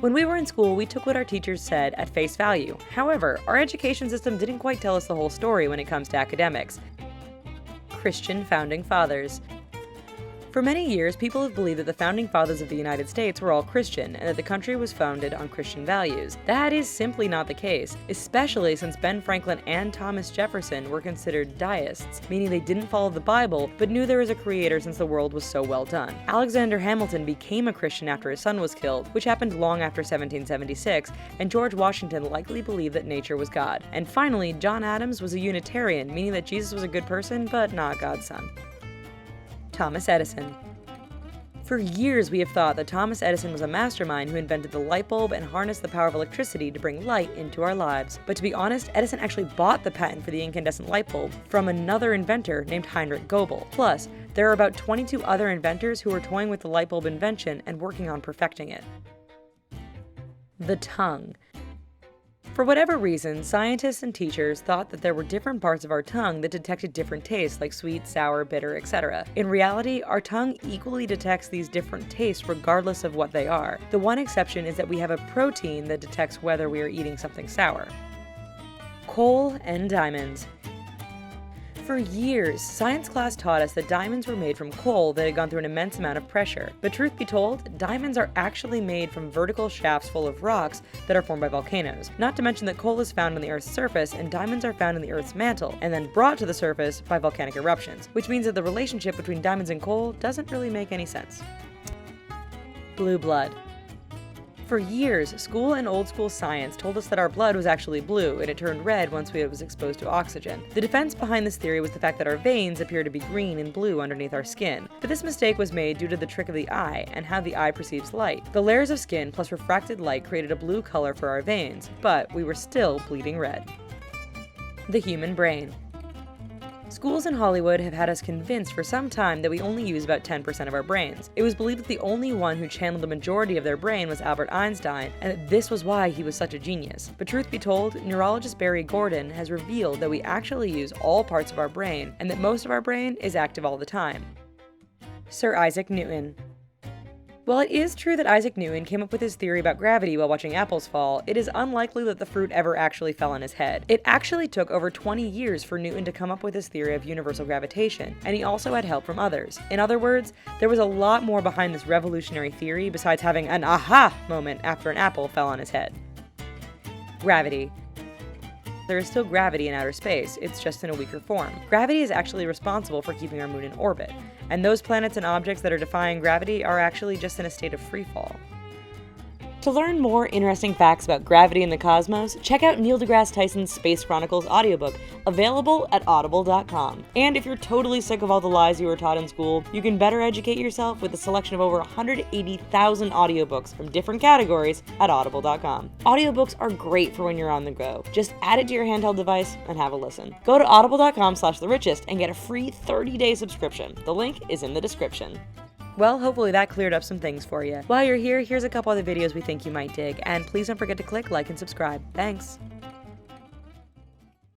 When we were in school, we took what our teachers said at face value. However, our education system didn't quite tell us the whole story when it comes to academics. Christian Founding Fathers. For many years, people have believed that the founding fathers of the United States were all Christian and that the country was founded on Christian values. That is simply not the case, especially since Ben Franklin and Thomas Jefferson were considered deists, meaning they didn't follow the Bible but knew there was a creator since the world was so well done. Alexander Hamilton became a Christian after his son was killed, which happened long after 1776, and George Washington likely believed that nature was God. And finally, John Adams was a Unitarian, meaning that Jesus was a good person but not God's son. Thomas Edison. For years, we have thought that Thomas Edison was a mastermind who invented the light bulb and harnessed the power of electricity to bring light into our lives. But to be honest, Edison actually bought the patent for the incandescent light bulb from another inventor named Heinrich Goebel. Plus, there are about 22 other inventors who were toying with the light bulb invention and working on perfecting it. The tongue. For whatever reason, scientists and teachers thought that there were different parts of our tongue that detected different tastes like sweet, sour, bitter, etc. In reality, our tongue equally detects these different tastes regardless of what they are. The one exception is that we have a protein that detects whether we are eating something sour. Coal and diamonds. For years, science class taught us that diamonds were made from coal that had gone through an immense amount of pressure. But truth be told, diamonds are actually made from vertical shafts full of rocks that are formed by volcanoes. Not to mention that coal is found on the Earth's surface and diamonds are found in the Earth's mantle, and then brought to the surface by volcanic eruptions, which means that the relationship between diamonds and coal doesn't really make any sense. Blue blood. For years, school and old school science told us that our blood was actually blue and it turned red once it was exposed to oxygen. The defense behind this theory was the fact that our veins appear to be green and blue underneath our skin. But this mistake was made due to the trick of the eye and how the eye perceives light. The layers of skin plus refracted light created a blue color for our veins, but we were still bleeding red. The human brain. Schools in Hollywood have had us convinced for some time that we only use about 10% of our brains. It was believed that the only one who channeled the majority of their brain was Albert Einstein, and that this was why he was such a genius. But truth be told, neurologist Barry Gordon has revealed that we actually use all parts of our brain, and that most of our brain is active all the time. Sir Isaac Newton. While it is true that Isaac Newton came up with his theory about gravity while watching apples fall, it is unlikely that the fruit ever actually fell on his head. It actually took over 20 years for Newton to come up with his theory of universal gravitation, and he also had help from others. In other words, there was a lot more behind this revolutionary theory besides having an aha moment after an apple fell on his head. Gravity. There is still gravity in outer space, it's just in a weaker form. Gravity is actually responsible for keeping our moon in orbit, and those planets and objects that are defying gravity are actually just in a state of freefall. To learn more interesting facts about gravity and the cosmos, check out Neil deGrasse Tyson's Space Chronicles audiobook, available at audible.com. And if you're totally sick of all the lies you were taught in school, you can better educate yourself with a selection of over 180,000 audiobooks from different categories at audible.com. Audiobooks are great for when you're on the go. Just add it to your handheld device and have a listen. Go to audible.com/therichest and get a free 30-day subscription. The link is in the description. Well, hopefully that cleared up some things for you. While you're here, here's a couple other videos we think you might dig, and please don't forget to click like and subscribe. Thanks!